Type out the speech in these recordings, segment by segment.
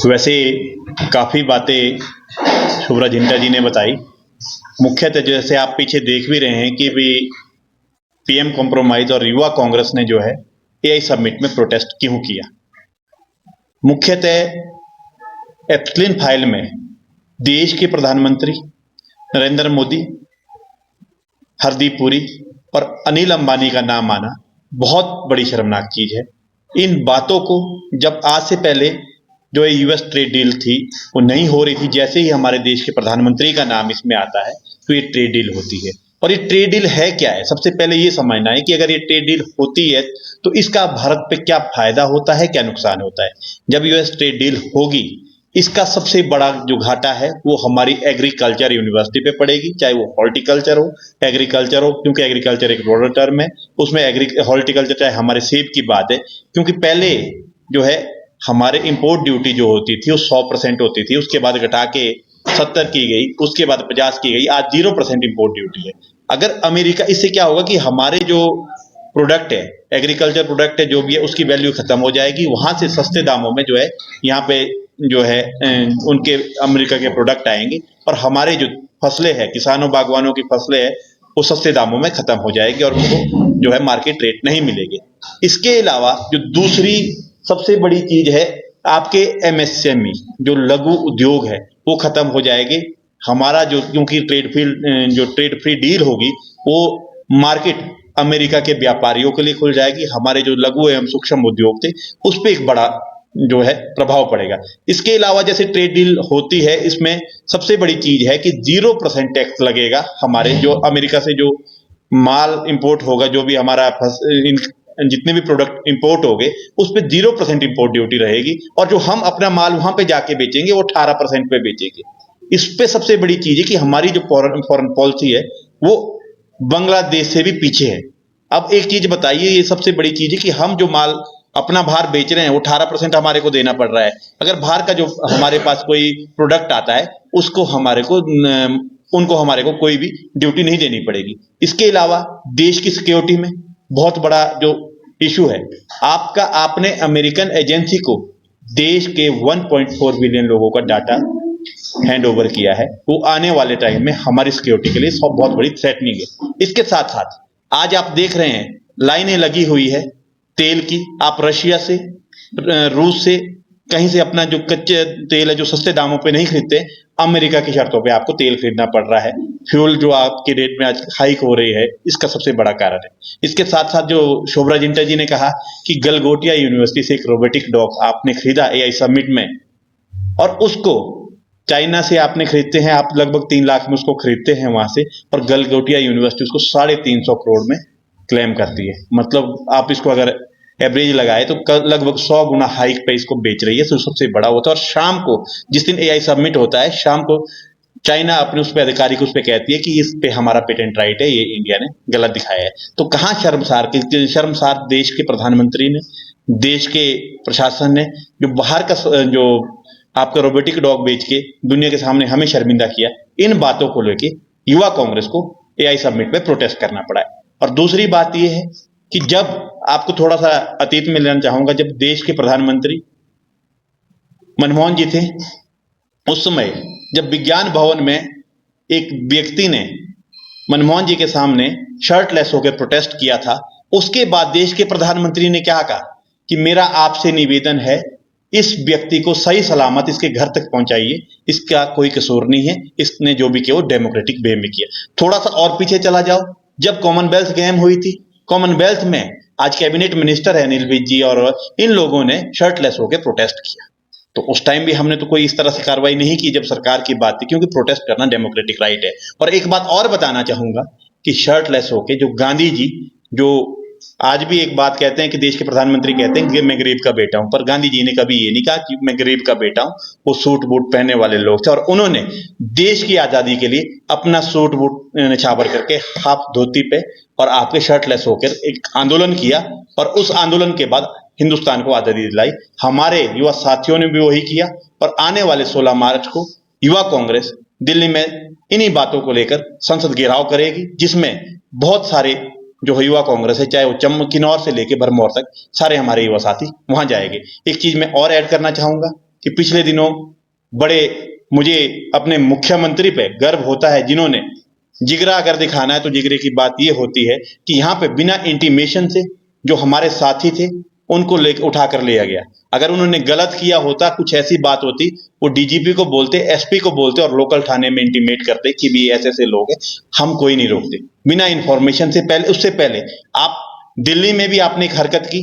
वैसे काफ़ी बातें शुभ्रा जिंटा जी ने बताई। मुख्यतः जैसे आप पीछे देख भी रहे हैं कि भी पीएम कॉम्प्रोमाइज और युवा कांग्रेस ने जो है एआई समिट में प्रोटेस्ट क्यों किया। मुख्यतः एप्सलिन फाइल में देश के प्रधानमंत्री नरेंद्र मोदी, हरदीप पुरी और अनिल अंबानी का नाम आना बहुत बड़ी शर्मनाक चीज है। इन बातों को जब आज से पहले जो ये यूएस ट्रेड डील थी वो नहीं हो रही थी, जैसे ही हमारे देश के प्रधानमंत्री का नाम इसमें आता है तो ये ट्रेड डील होती है। और ये ट्रेड डील है क्या है, सबसे पहले ये समझना है कि अगर ये ट्रेड डील होती है तो इसका भारत पे क्या फायदा होता है, क्या नुकसान होता है। जब यूएस ट्रेड डील होगी, इसका सबसे बड़ा जो घाटा है वो हमारी एग्रीकल्चर यूनिवर्सिटी पे पड़ेगी, चाहे वो हॉर्टिकल्चर हो, एग्रीकल्चर हो, क्योंकि एग्रीकल्चर एक ब्रॉडर टर्म है। उसमें हॉर्टिकल्चर चाहे हमारे सेब की बात है, क्योंकि पहले जो है हमारे इंपोर्ट ड्यूटी जो होती थी वो 100% होती थी, उसके बाद घटा के 70 की गई, उसके बाद 50 की गई, आज 0% इंपोर्ट ड्यूटी है। अगर अमेरिका, इससे क्या होगा कि हमारे जो प्रोडक्ट है, एग्रीकल्चर प्रोडक्ट है जो भी है, उसकी वैल्यू खत्म हो जाएगी। वहां से सस्ते दामों में जो है यहाँ पे जो है उनके अमेरिका के प्रोडक्ट आएंगे और हमारे जो फसलें हैं, किसानों बागवानों की फसलें हैं, वो सस्ते दामों में खत्म हो जाएगी और उनको जो है मार्केट रेट नहीं मिलेगी। इसके अलावा जो दूसरी सबसे बड़ी चीज है, आपके एमएसएमई जो लघु उद्योग है वो खत्म हो जाएंगे। हमारा जो, क्योंकि ट्रेड फ्री डील होगी, वो मार्केट अमेरिका के व्यापारियों के लिए खुल जाएगी। हमारे जो लघु एवं सूक्ष्म उद्योग थे उस पर एक बड़ा जो है प्रभाव पड़ेगा। इसके अलावा जैसे ट्रेड डील होती है, इसमें सबसे बड़ी चीज है कि 0% टैक्स लगेगा। हमारे जो अमेरिका से जो माल इंपोर्ट होगा, जो भी हमारा जितने भी प्रोडक्ट इंपोर्ट हो गए उस पर 0% इंपोर्ट ड्यूटी रहेगी और जो हम अपना माल वहां पे जाके बेचेंगे वो 18% पे बेचेंगे। इस पे सबसे बड़ी चीज है कि हमारी जो फॉरेन पॉलिसी है वो बांग्लादेश से भी पीछे है। अब एक चीज बताइए, ये सबसे बड़ी चीज है कि हम जो माल अपना बाहर बेच रहे हैं वो 18% हमारे को देना पड़ रहा है। अगर बाहर का जो हमारे पास कोई प्रोडक्ट आता है उसको हमारे को उनको हमारे को कोई भी ड्यूटी नहीं देनी पड़ेगी। इसके अलावा देश की सिक्योरिटी में बहुत बड़ा जो इशू है, आपने अमेरिकन एजेंसी को देश के 1.4 बिलियन लोगों का डाटा हैंड ओवर किया है। वो आने वाले टाइम में हमारी सिक्योरिटी के लिए सब बहुत बड़ी थ्रेटनिंग है। इसके साथ साथ आज आप देख रहे हैं लाइनें लगी हुई है तेल की। आप रशिया से, रूस से, कहीं से अपना जो कच्चे तेल है जो सस्ते दामों पे नहीं खरीदते, अमेरिका की शर्तों पे आपको तेल खरीदना पड़ रहा है। फ्यूल जो आपके रेट में आज हाइक हो रही है, इसका सबसे बड़ा कारण है। इसके साथ साथ जो शोभरा जिंटा जी ने कहा कि गलगोटिया यूनिवर्सिटी से एक रोबोटिक डॉग आपने खरीदा एआई समिट में, और उसको चाइना से आपने खरीदते हैं, आप लगभग 3 लाख में उसको खरीदते हैं वहां से, और गलगोटिया यूनिवर्सिटी उसको 350 करोड़ में क्लेम करती है। मतलब आप इसको अगर एवरेज लगाए तो लगभग 100 गुना हाइक पे इसको बेच रही है। तो सबसे बड़ा होता है। और शाम को जिस दिन एआई सबमिट होता है, शाम को चाइना अपने उस पे अधिकारी को उस पे कहती है कि इस पे हमारा पेटेंट राइट है, ये इंडिया ने गलत दिखाया है। तो कहाँ शर्मसार देश के प्रधानमंत्री ने, देश के प्रशासन ने, जो बाहर का जो आपका रोबोटिक डॉग बेच के दुनिया के सामने हमें शर्मिंदा किया। इन बातों को लेके युवा कांग्रेस को एआई समिट में प्रोटेस्ट करना पड़ा है। और दूसरी बात यह है कि जब आपको थोड़ा सा अतीत में लेना चाहूंगा, जब देश के प्रधानमंत्री मनमोहन जी थे, उस समय जब विज्ञान भवन में एक व्यक्ति ने मनमोहन जी के सामने शर्टलेस होकर प्रोटेस्ट किया था, उसके बाद देश के प्रधानमंत्री ने क्या कहा कि मेरा आपसे निवेदन है, इस व्यक्ति को सही सलामत इसके घर तक पहुंचाइए, इसका कोई कसूर नहीं है, इसने जो भी किया वो डेमोक्रेटिक वे में किया। थोड़ा सा और पीछे चला जाओ, जब कॉमनवेल्थ गेम हुई थी, कॉमनवेल्थ में आज कैबिनेट मिनिस्टर है अनिल विज जी, और इन लोगों ने शर्टलेस होकर प्रोटेस्ट किया। तो उस टाइम भी हमने तो कोई इस तरह से कार्रवाई नहीं की जब सरकार की बात थी, क्योंकि प्रोटेस्ट करना डेमोक्रेटिक राइट है। और एक बात और बताना चाहूंगा कि शर्टलेस होके जो गांधी जी, जो आज भी एक बात कहते हैं कि देश के प्रधानमंत्री कहते हैं कि मैं गरीब का बेटा हूं, पर गांधी जी ने कभी ये नहीं कहा कि मैं गरीब का बेटा हूं। वो सूट बूट पहनने वाले लोग थे और उन्होंने देश की आजादी के लिए अपना सूट बूट निछावर करके हाफ धोती पे और आपके शर्टलेस होकर एक आंदोलन किया, और उस आंदोलन के बाद हिंदुस्तान को आजादी दिलाई। हमारे युवा साथियों ने भी वही किया, और आने वाले 16 मार्च को युवा कांग्रेस दिल्ली में इन्हीं बातों को लेकर संसद घेराव करेगी, जिसमें बहुत सारे जो युवा कांग्रेस है, चाहे वो किन्नौर से लेकर भरमौर तक, सारे हमारे युवा साथी वहां जाएंगे। एक चीज मैं और ऐड करना चाहूंगा कि पिछले दिनों बड़े मुझे अपने मुख्यमंत्री पे गर्व होता है, जिन्होंने जिगरा अगर दिखाना है तो जिगरे की बात ये होती है कि यहाँ पे बिना इंटीमेशन से जो हमारे साथी थे उनको लेकर उठा कर लिया गया। अगर उन्होंने गलत किया होता, कुछ ऐसी बात होती, वो डीजीपी को बोलते, एसपी को बोलते और लोकल थाने में इंटीमेट करते कि भी ऐसे ऐसे लोग हैं, हम कोई नहीं रोकते। बिना इंफॉर्मेशन से पहले, उससे पहले आप दिल्ली में भी आपने एक हरकत की।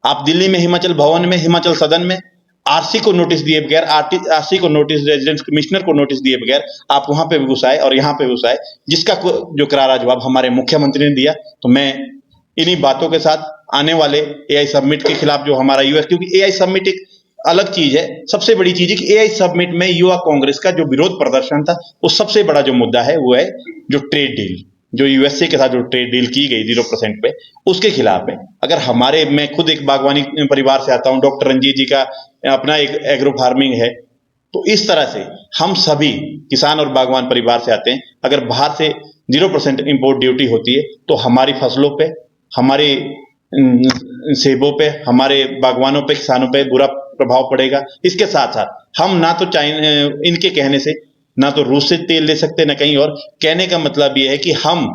आप दिल्ली में हिमाचल भवन में, हिमाचल सदन में आरसी को नोटिस दिए बगैर, आरसी को नोटिस, रेजिडेंस कमिश्नर को नोटिस दिए बगैर आप वहां पे भी घुस आए और यहाँ पे घुस आए, जिसका जो करारा जवाब हमारे मुख्यमंत्री ने दिया। तो मैं इन्हीं बातों के साथ आने वाले एआई समिट के खिलाफ जो हमारा यूएस, क्योंकि एआई समिट एक अलग चीज है, सबसे बड़ी चीज है कि एआई समिट में युवा कांग्रेस का जो विरोध प्रदर्शन था, वो सबसे बड़ा जो मुद्दा है वो है जो ट्रेड डील, जो यूएसए के साथ जो ट्रेड डील की गई 0% पे, उसके खिलाफ है। अगर हमारे, मैं खुद एक बागवानी परिवार से आता हूं, डॉक्टर रंजीत जी का अपना एक एग्रो फार्मिंग है, तो इस तरह से हम सभी किसान और बागवान परिवार से आते हैं। अगर बाहर से 0% इंपोर्ट ड्यूटी होती है तो हमारी फसलों पे, हमारे सेबों पे, हमारे बागवानों पे, किसानों पे बुरा प्रभाव पड़ेगा। इसके साथ साथ हम ना तो चाइना, इनके कहने से ना तो रूस से तेल ले सकते, ना कहीं और। कहने का मतलब यह है कि हम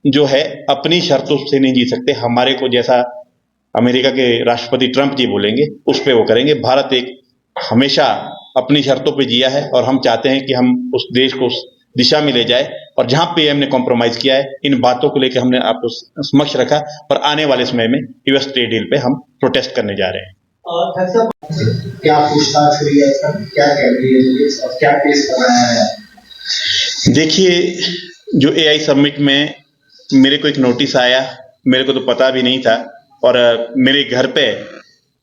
जो है अपनी शर्तों से नहीं जी सकते। हमारे को जैसा अमेरिका के राष्ट्रपति ट्रंप जी बोलेंगे उस पे वो करेंगे। भारत एक हमेशा अपनी शर्तों पे जिया है और हम चाहते हैं कि हम उस देश को उस दिशा में ले जाए, और जहां पे हमने कॉम्प्रोमाइज किया है, इन बातों को लेकर हमने आपको समक्ष रखा, और आने वाले समय में यूएस ट्रेड डील पे हम प्रोटेस्ट करने जा रहे हैं। और क्या पूछताछ हुई है, क्या कह रही है पुलिस और क्या केस बनाया है? देखिए, जो एआई समिट में मेरे को एक नोटिस आया, मेरे को तो पता भी नहीं था, और मेरे घर पे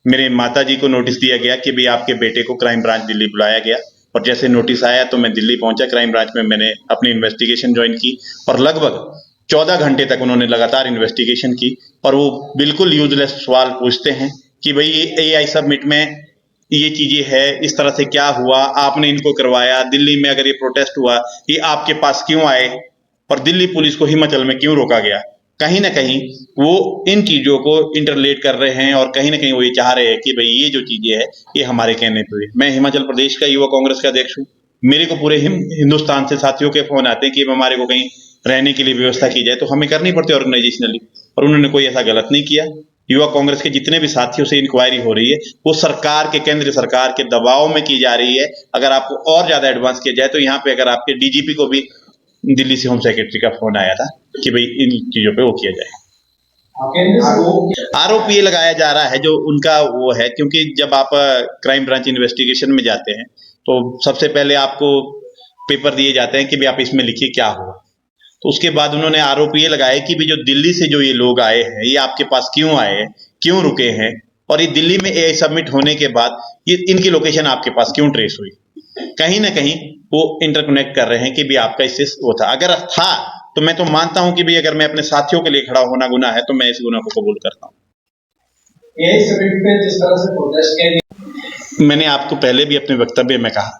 मेरे माता जी को नोटिस दिया गया कि भाई आपके बेटे को क्राइम ब्रांच दिल्ली बुलाया गया। और जैसे नोटिस आया तो मैं दिल्ली पहुंचा। क्राइम ब्रांच में मैंने अपनी इन्वेस्टिगेशन ज्वाइन की और लगभग 14 घंटे तक उन्होंने लगातार इन्वेस्टिगेशन की, और वो बिल्कुल यूजलेस सवाल पूछते हैं कि भाई ये एआई समिट में ये चीजें है, इस तरह से क्या हुआ, आपने इनको करवाया, दिल्ली में अगर ये प्रोटेस्ट हुआ, ये आपके पास क्यों आए, और दिल्ली पुलिस को हिमाचल में क्यों रोका गया। कहीं ना कहीं वो इन चीजों को इंटरलेट कर रहे हैं, और कहीं ना कहीं वो ये चाह रहे हैं कि भाई ये जो चीजें है ये हमारे कहने पे हुई। मैं हिमाचल प्रदेश का युवा कांग्रेस का अध्यक्ष हूँ। मेरे को पूरे हिंदुस्तान से साथियों के फोन आते हैं कि हमारे को कहीं रहने के लिए व्यवस्था की जाए, तो हमें करनी पड़ती है ऑर्गेनाइजेशनली, और उन्होंने कोई ऐसा गलत नहीं किया। युवा कांग्रेस के जितने भी साथियों से इंक्वायरी हो रही है वो सरकार के, केंद्र सरकार के दबाव में की जा रही है। अगर आपको और ज्यादा एडवांस किया जाए तो यहाँ पे अगर आपके डीजीपी को भी दिल्ली से होम सेक्रेटरी का फोन आया था कि भाई इन चीजों पे वो किया जाए। आरोप ये लगाया जा रहा है जो उनका वो है, क्योंकि जब आप क्राइम ब्रांच इन्वेस्टिगेशन में जाते हैं तो सबसे पहले आपको पेपर दिए जाते हैं कि भाई आप इसमें लिखिए क्या हुआ। तो उसके बाद उन्होंने आरोप ये लगाया कि भाई जो दिल्ली से जो ये लोग आए हैं ये आपके पास क्यों आए हैं, क्यों रुके हैं, और ये दिल्ली में एआई सबमिट होने के बाद ये इनकी लोकेशन आपके पास क्यों ट्रेस हुई। कहीं ना कहीं वो इंटरकनेक्ट कर रहे हैं कि भी आपका इससे वो था। अगर था तो मैं तो मानता हूं कि भी अगर मैं अपने साथियों के लिए खड़ा होना गुनाह है तो मैं इस गुनाह को कबूल करता हूं। एआई समिट पे जिस तरह से प्रोटेस्ट किया, मैंने आपको पहले भी अपने वक्तव्य में कहा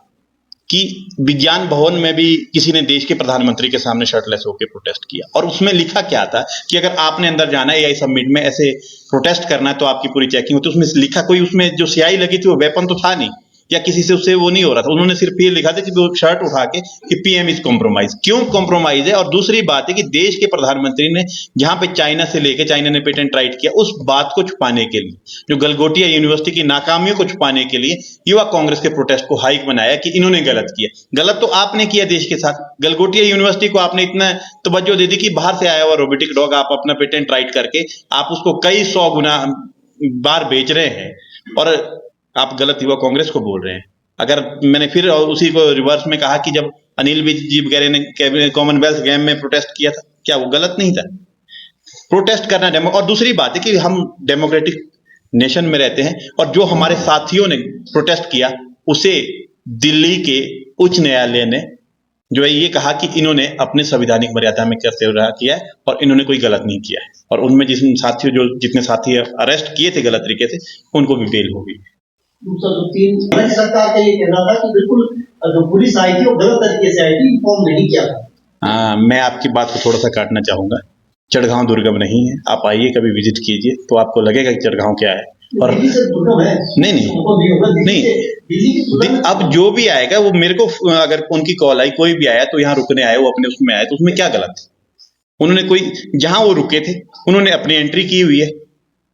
कि विज्ञान भवन में भी किसी ने देश के प्रधानमंत्री के सामने शर्टलेस होकर प्रोटेस्ट किया, और उसमें लिखा क्या था कि अगर आपने अंदर जाना है एआई समिट में ऐसे प्रोटेस्ट करना है तो आपकी पूरी चेकिंग होती है। उसमें लिखा, कोई उसमें जो स्याही लगी थी वो वेपन तो था नहीं, या किसी से उससे वो नहीं हो रहा था। उन्होंने सिर्फ ये लिखा था कि वो शर्ट उठा के कि पीएम इज कॉम्प्रोमाइज। क्यों कॉम्प्रोमाइज है? और दूसरी बात है कि देश के प्रधानमंत्री ने जहां पे चाइना से लेके, चाइना ने पेटेंट राइट किया, उस बात को छुपाने के लिए, जो गलगोटिया यूनिवर्सिटी की नाकामियों को छुपाने के लिए युवा कांग्रेस के प्रोटेस्ट को हाइक बनाया कि इन्होंने गलत किया। गलत तो आपने किया देश के साथ। गलगोटिया यूनिवर्सिटी को आपने इतना तवज्जो दे दी कि बाहर से आया हुआ रोबोटिक डॉग आप अपना पेटेंट राइट करके आप उसको कई 100 गुना बार बेच रहे हैं, और आप गलत युवा कांग्रेस को बोल रहे हैं। अगर मैंने फिर उसी को रिवर्स में कहा कि जब अनिल विज जी वगैरह ने कॉमनवेल्थ गेम में प्रोटेस्ट किया था, क्या वो गलत नहीं था? प्रोटेस्ट करना डेमो, और दूसरी बात है कि हम डेमोक्रेटिक नेशन में रहते हैं, और जो हमारे साथियों ने प्रोटेस्ट किया उसे दिल्ली के उच्च न्यायालय ने जो है ये कहा कि इन्होंने अपने संवैधानिक मर्यादा में करते हुए किया है और इन्होंने कोई गलत नहीं किया है। और उनमें जितने साथी अरेस्ट किए थे गलत तरीके से, उनको भी बेल होगी। सरकार का ये कहना था कि बिल्कुल जो पुलिस आई थी वो गलत तरीके से आई थी, इन्फॉर्म नहीं किया था। मैं आपकी बात को थोड़ा सा काटना चाहूंगा। चढ़गांव दुर्गम नहीं है, आप आइए कभी विजिट कीजिए तो आपको लगेगा कि चढ़गांव क्या है। और दिल्ली से दुर्गम है। नहीं नहीं उनको नहीं होगा, नहीं दिल्ली की तुलना में अब जो भी आएगा वो मेरे को अगर उनकी कॉल आई कोई भी आया तो यहाँ रुकने आए वो अपने उसमें आए तो उसमें क्या गलत है? उन्होंने कोई जहां वो रुके थे उन्होंने अपनी एंट्री की हुई है,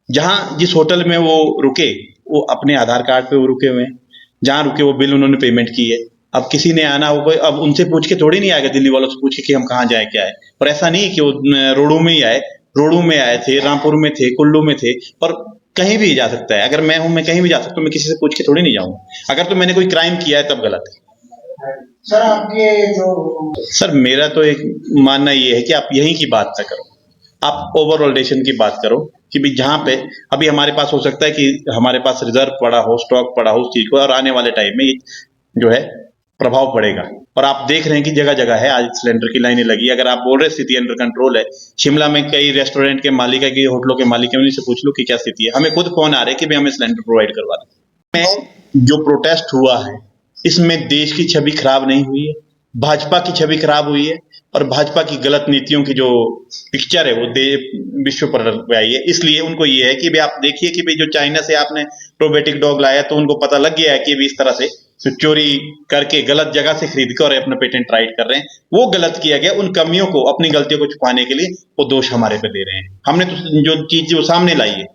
जहां जिस होटल में वो रुके वो अपने आधार कार्ड पे वो रुके हुए हैं, जहां रुके वो बिल उन्होंने पेमेंट की है। अब किसी ने आना हो कोई अब उनसे पूछ के थोड़ी नहीं आएगा दिल्ली वालों से पूछ के कि हम कहाँ जाए क्या है। और ऐसा नहीं है कि वो रोडू में ही आए, रोडू में आए थे, रामपुर में थे, कुल्लू में थे, पर कहीं भी जा सकता है। अगर मैं हूं मैं कहीं भी जा सकता हूँ, मैं किसी से पूछ के थोड़ी नहीं जाऊंगा। अगर तो मैंने कोई क्राइम किया है तब गलत है। सर आपके जो सर मेरा तो एक मानना ये है कि आप यहीं की बात ना करो, आप ओवरऑल नेशन की बात करो कि भाई जहां पे अभी हमारे पास हो सकता है कि हमारे पास रिजर्व पड़ा हो, स्टॉक पड़ा हो उस चीज को, और आने वाले टाइम में ये जो है प्रभाव पड़ेगा। और आप देख रहे हैं कि जगह जगह है आज सिलेंडर की लाइनें लगी। अगर आप बोल रहे स्थिति अंडर कंट्रोल है, शिमला में कई रेस्टोरेंट के मालिक है, कई होटलों के मालिक है, उन्हीं से पूछ लो कि क्या स्थिति है। हमें खुद फोन आ रहे हैं कि भाई हमें सिलेंडर प्रोवाइड करवा दो। में जो प्रोटेस्ट हुआ है इसमें देश की छवि खराब नहीं हुई है, भाजपा की छवि खराब हुई है, और भाजपा की गलत नीतियों की जो पिक्चर है वो विश्व पर आई है। इसलिए उनको ये है कि भाई आप देखिए कि भाई जो चाइना से आपने प्रोबेटिक डॉग लाया तो उनको पता लग गया है कि इस तरह से चोरी करके गलत जगह से खरीद कर और अपना पेटेंट राइट कर रहे हैं। वो गलत किया गया, उन कमियों को अपनी गलतियों को छुपाने के लिए वो दोष हमारे पे दे रहे हैं। हमने तो जो चीज वो सामने लाई है